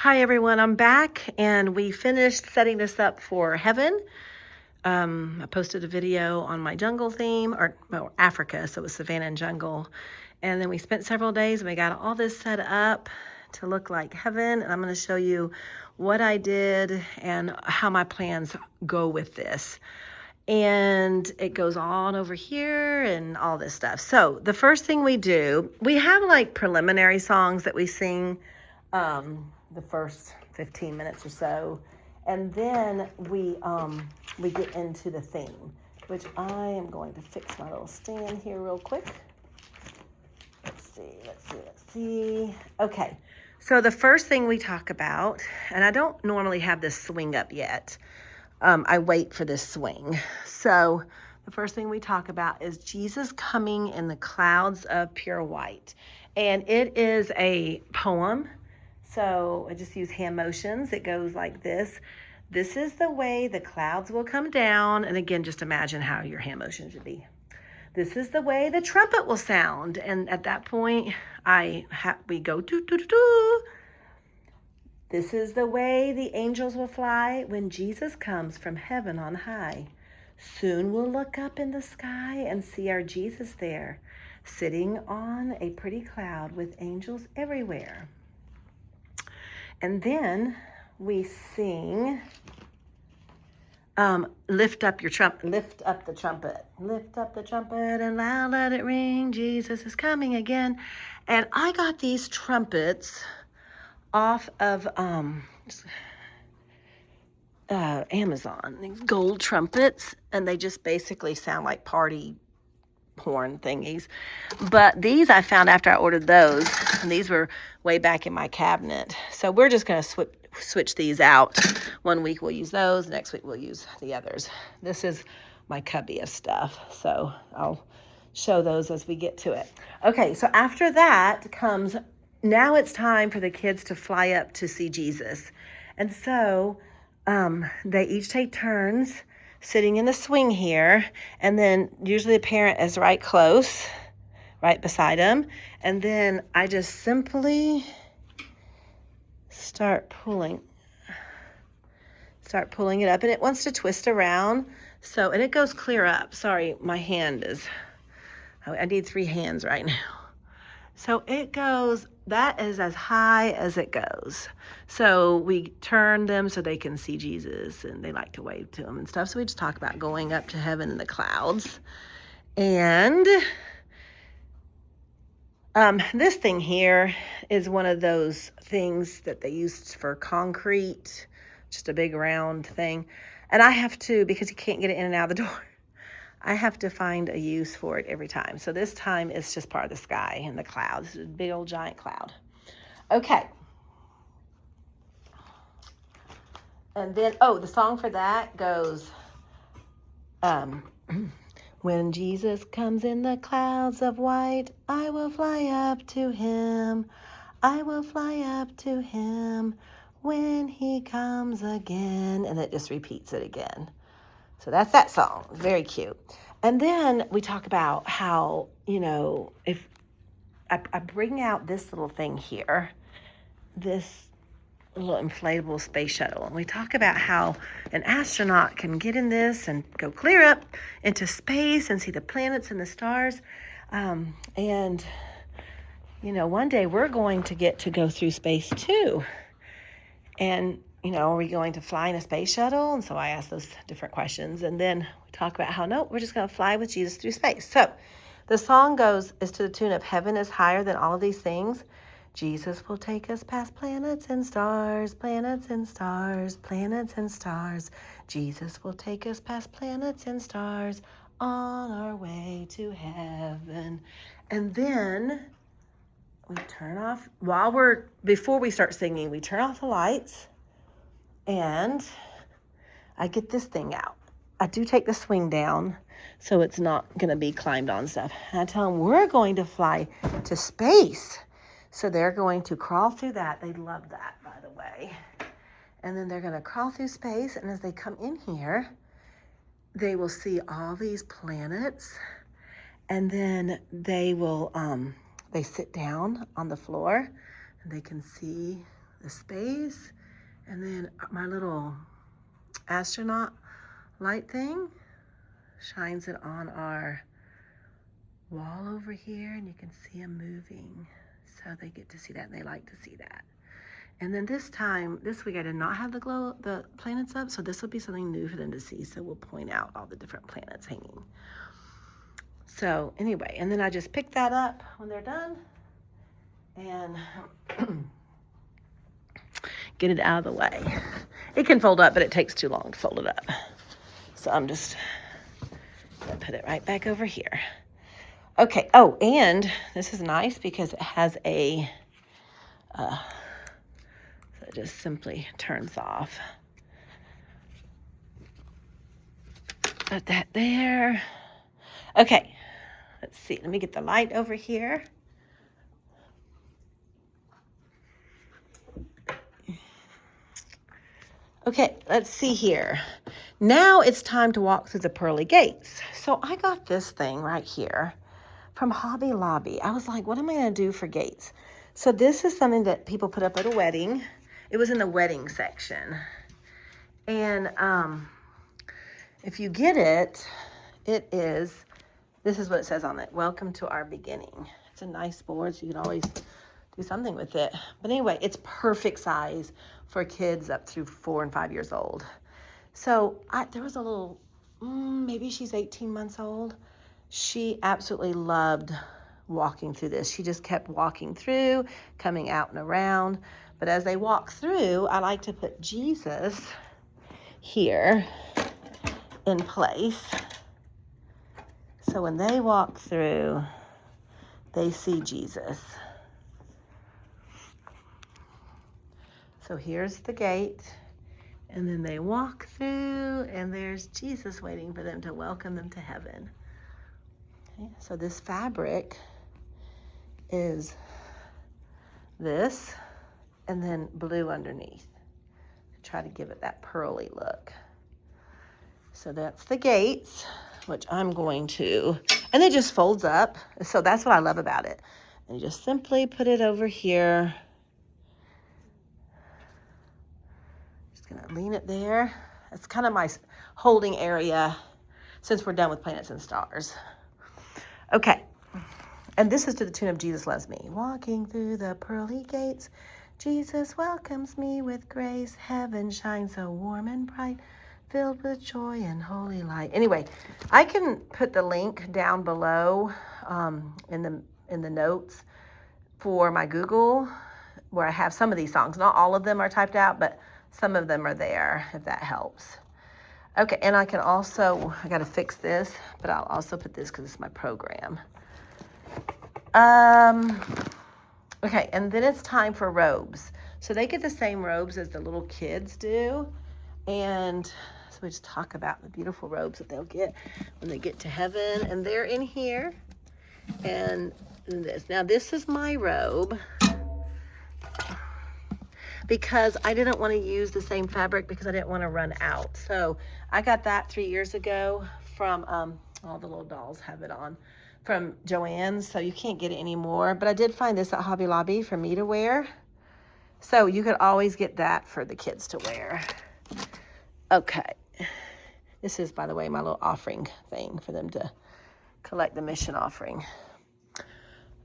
Hi everyone, I'm back and we finished setting this up for heaven. I posted a video on my jungle theme, or well, Africa, so it was Savannah and jungle. And then we spent several days and we got all this set up to look like heaven. And I'm going to show you what I did and how my plans go with this. And it goes on over here and all this stuff. So the first thing we do, we have like preliminary songs that we sing the first 15 minutes or so, and then we get into the theme, which I am going to fix my little stand here real quick. Let's see. Okay, so the first thing we talk about, and I don't normally have this swing up yet. I wait for this swing. So the first thing we talk about is Jesus coming in the clouds of pure white. And it is a poem. So I just use hand motions. It goes like this. This is the way the clouds will come down. And again, just imagine how your hand motions would be. This is the way the trumpet will sound. And at that point, we go doo doo doo doo. This is the way the angels will fly when Jesus comes from heaven on high. Soon we'll look up in the sky and see our Jesus there, sitting on a pretty cloud with angels everywhere. And then we sing, lift up the trumpet. Lift up the trumpet and loud let it ring. Jesus is coming again. And I got these trumpets off of Amazon, these gold trumpets, and they just basically sound like party horn thingies. But these I found after I ordered those, and these were way back in my cabinet. So we're just going to switch these out. One week we'll use those, next week we'll use the others. This is my cubby of stuff, so I'll show those as we get to it. Okay, so after that comes, now it's time for the kids to fly up to see Jesus. And so they each take turns sitting in the swing here, and then usually the parent is right close, right beside them, and then I just simply start pulling it up, and it wants to twist around, so, and it goes clear up. Sorry, my hand is, I need 3 hands right now. So it goes, that is as high as it goes. So we turn them so they can see Jesus, and they like to wave to him and stuff. So we just talk about going up to heaven in the clouds. And this thing here is one of those things that they use for concrete, just a big round thing. And I have to, because you can't get it in and out of the door, I have to find a use for it every time. So this time it's just part of the sky and the clouds. It's a big old giant cloud. Okay. And then, the song for that goes, when Jesus comes in the clouds of white, I will fly up to him. I will fly up to him when he comes again. And it just repeats it again. So that's that song. Very cute. And then we talk about how, if I bring out this little thing here, this little inflatable space shuttle, and we talk about how an astronaut can get in this and go clear up into space and see the planets and the stars. And, one day we're going to get to go through space too. And are we going to fly in a space shuttle? And so I ask those different questions. And then we talk about how, no, we're just going to fly with Jesus through space. So the song is to the tune of heaven is higher than all of these things. Jesus will take us past planets and stars, planets and stars, planets and stars. Jesus will take us past planets and stars on our way to heaven. And then we turn off, before we start singing, we turn off the lights. And I get this thing out. I do take the swing down so it's not going to be climbed on stuff. And I tell them we're going to fly to space. So they're going to crawl through that. They love that, by the way. And then they're going to crawl through space. And as they come in here, they will see all these planets. And then they will, they sit down on the floor and they can see the space. And then my little astronaut light thing shines it on our wall over here, and you can see them moving. So they get to see that, and they like to see that. And then this week, I did not have the planets up, so this will be something new for them to see. So we'll point out all the different planets hanging. So anyway, and then I just pick that up when they're done and get it out of the way. It can fold up, but it takes too long to fold it up. So I'm just gonna put it right back over here. Okay, oh, and this is nice because it has a, so it just simply turns off. Put that there. Okay, let's see, let me get the light over here. Okay, let's see here. Now it's time to walk through the pearly gates. So I got this thing right here from Hobby Lobby. I was like, what am I going to do for gates? So this is something that people put up at a wedding. It was in the wedding section. And if you get it, this is what it says on it. Welcome to our beginning. It's a nice board, so you can always do something with it. But anyway, it's perfect size for kids up through 4 and 5 years old. So there was a little, maybe she's 18 months old. She absolutely loved walking through this. She just kept walking through, coming out and around. But as they walk through, I like to put Jesus here in place. So when they walk through, they see Jesus. So here's the gate, and then they walk through, and there's Jesus waiting for them to welcome them to heaven. Okay, so this fabric is this, and then blue underneath to try to give it that pearly look. So that's the gates, which I'm going to, and it just folds up. So that's what I love about it. And you just simply put it over here. Just gonna lean it there. It's kind of my holding area since we're done with planets and stars. Okay, and this is to the tune of Jesus Loves Me. Walking through the pearly gates, Jesus welcomes me with grace. Heaven shines so warm and bright, filled with joy and holy light. Anyway, I can put the link down below in the notes for my Google, where I have some of these songs. Not all of them are typed out, but some of them are there, if that helps. Okay, and I can also, I got to fix this, but I'll also put this because it's my program. Okay, and then it's time for robes. So they get the same robes as the little kids do. And so we just talk about the beautiful robes that they'll get when they get to heaven. And they're in here. And this. Now, this is my robe, because I didn't want to use the same fabric because I didn't want to run out. So I got that 3 years ago from, all the little dolls have it on, from Joann's. So you can't get it anymore. But I did find this at Hobby Lobby for me to wear. So you could always get that for the kids to wear. Okay. This is, by the way, my little offering thing for them to collect the mission offering.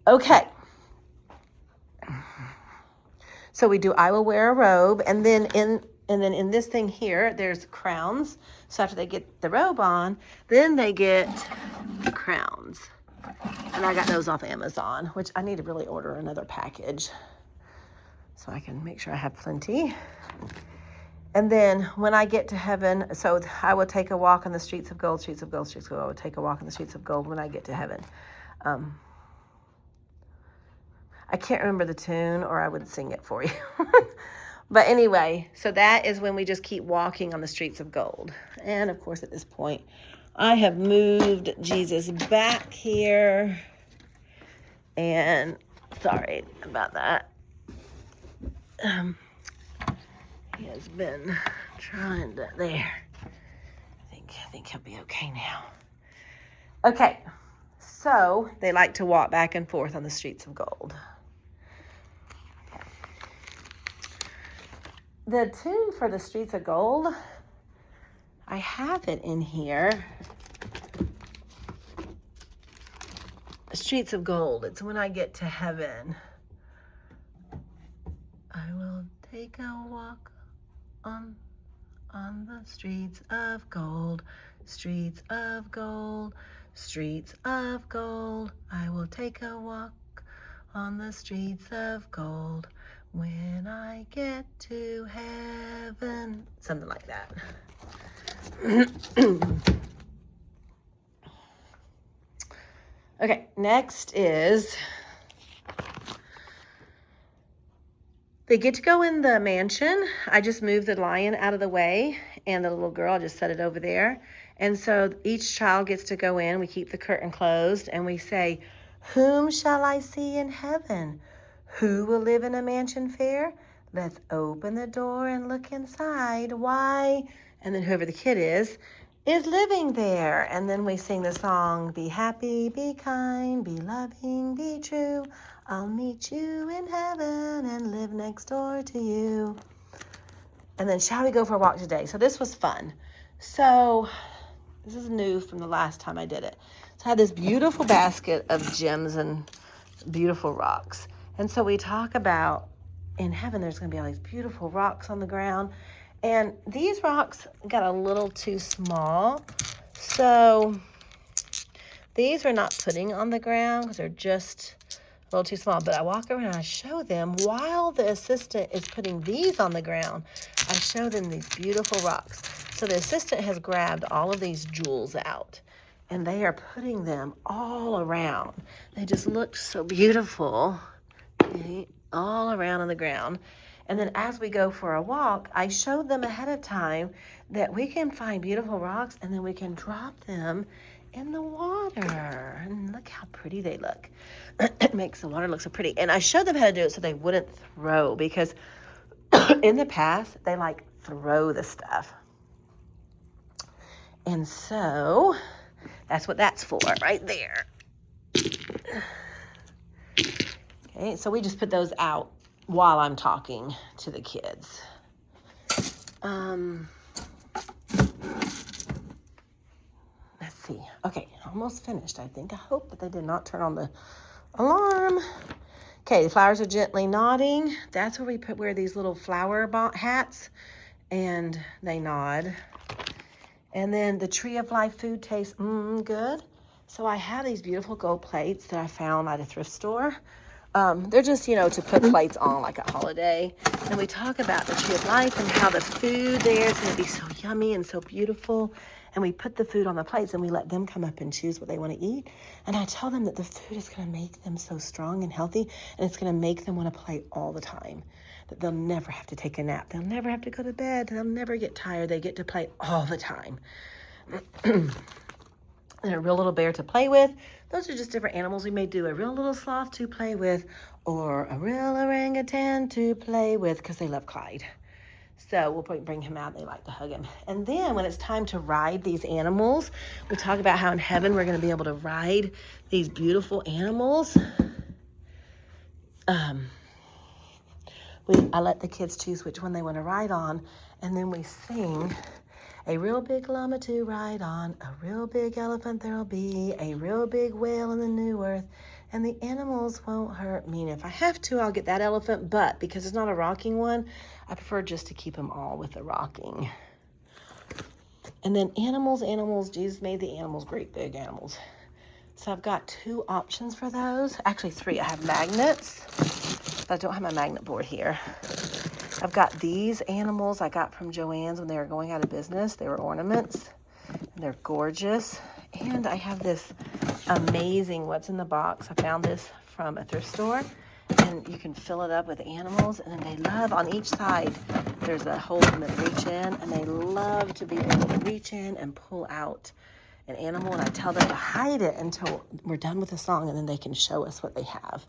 Okay. So we do, I will wear a robe, and then in this thing here, there's crowns. So after they get the robe on, then they get the crowns. And I got those off Amazon, which I need to really order another package so I can make sure I have plenty. And then when I get to heaven, so I will take a walk on the streets of gold, streets of gold, streets of gold. I will take a walk on the streets of gold when I get to heaven. I can't remember the tune, or I would sing it for you. But anyway, so that is when we just keep walking on the streets of gold. And of course, at this point, I have moved Jesus back here. And sorry about that. He has been trying to, there. I think he'll be okay now. Okay, so they like to walk back and forth on the streets of gold. the tune for the Streets of Gold, I have it in here. Streets of Gold. It's when I get to heaven. I will take a walk on the streets of gold, streets of gold, streets of gold. I will take a walk on the streets of gold when I get to heaven. Something like that. Okay, next is they get to go in the mansion. I just moved the lion out of the way, and the little girl, I just set it over there. And so each child gets to go in. We keep the curtain closed, and we say, "Whom shall I see in heaven? Who will live in a mansion fair? Let's open the door and look inside. Why?" And then whoever the kid is living there. And then we sing the song, "Be happy, be kind, be loving, be true. I'll meet you in heaven and live next door to you." And then, "Shall we go for a walk today?" So this was fun. So this is new from the last time I did it. So I had this beautiful basket of gems and beautiful rocks. And so we talk about in heaven, there's going to be all these beautiful rocks on the ground. And these rocks got a little too small. So these we're not putting on the ground because they're just a little too small. But I walk around and I show them while the assistant is putting these on the ground. I show them these beautiful rocks. So the assistant has grabbed all of these jewels out, and they are putting them all around. They just look so beautiful, okay, all around on the ground. And then as we go for a walk, I showed them ahead of time that we can find beautiful rocks and then we can drop them in the water. And look how pretty they look. It makes the water look so pretty. And I showed them how to do it so they wouldn't throw, because in the past, they like throw the stuff. And so that's what that's for right there. Okay, so we just put those out while I'm talking to the kids. Let's see. Okay, almost finished, I think. I hope that they did not turn on the alarm. Okay, the flowers are gently nodding. That's where we wear these little flower hats, and they nod. And then the Tree of Life food tastes good. So I have these beautiful gold plates that I found at a thrift store. They're just, to put plates on like a holiday. And we talk about the Tree of Life and how the food there is going to be so yummy and so beautiful. And we put the food on the plates and we let them come up and choose what they want to eat. And I tell them that the food is going to make them so strong and healthy, and it's going to make them want to play all the time. That they'll never have to take a nap. They'll never have to go to bed. They'll never get tired. They get to play all the time. And a real little bear to play with. Those are just different animals. We may do a real little sloth to play with, or a real orangutan to play with, because they love Clyde. So we'll probably bring him out. They like to hug him. And then when it's time to ride these animals, we talk about how in heaven we're going to be able to ride these beautiful animals. I let the kids choose which one they want to ride on, and then we sing, "A real big llama to ride on, a real big elephant there'll be, a real big whale in the new earth, and the animals won't hurt me. And if I have to, I'll get that elephant, but because it's not a rocking one, I prefer just to keep them all with the rocking." And then animals, Jesus made the animals great big animals. So I've got 2 options for those. Actually 3. I have magnets, but I don't have my magnet board here. I've got these animals I got from Joann's when they were going out of business. They were ornaments, and they're gorgeous. And I have this amazing what's in the box. I found this from a thrift store, and you can fill it up with animals. And then they love, on each side, there's a hole for them to reach in, and they love to be able to reach in and pull out an animal. And I tell them to hide it until we're done with the song, and then they can show us what they have.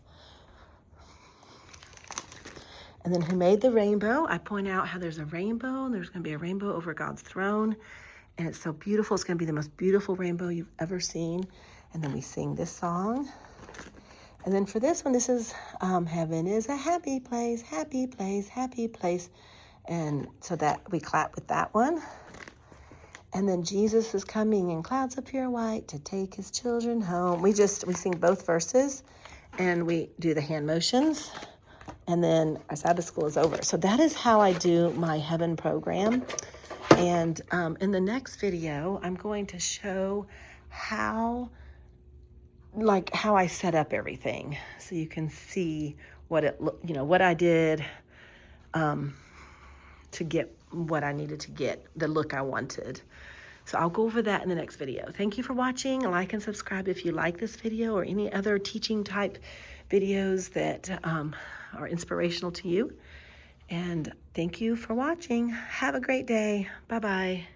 And then who made the rainbow? I point out how there's a rainbow, and there's going to be a rainbow over God's throne. And it's so beautiful. It's going to be the most beautiful rainbow you've ever seen. And then we sing this song. And then for this one, this is Heaven is a happy place, happy place, happy place. And so that we clap with that one. And then Jesus is coming in clouds of pure white to take his children home. We sing both verses and we do the hand motions. And then our Sabbath school is over. So that is how I do my heaven program. And in the next video, I'm going to show how I set up everything, so you can see what I did to get what I needed to get, the look I wanted. So I'll go over that in the next video. Thank you for watching. Like and subscribe if you like this video or any other teaching type videos that are inspirational to you. And thank you for watching. Have a great day. Bye-bye.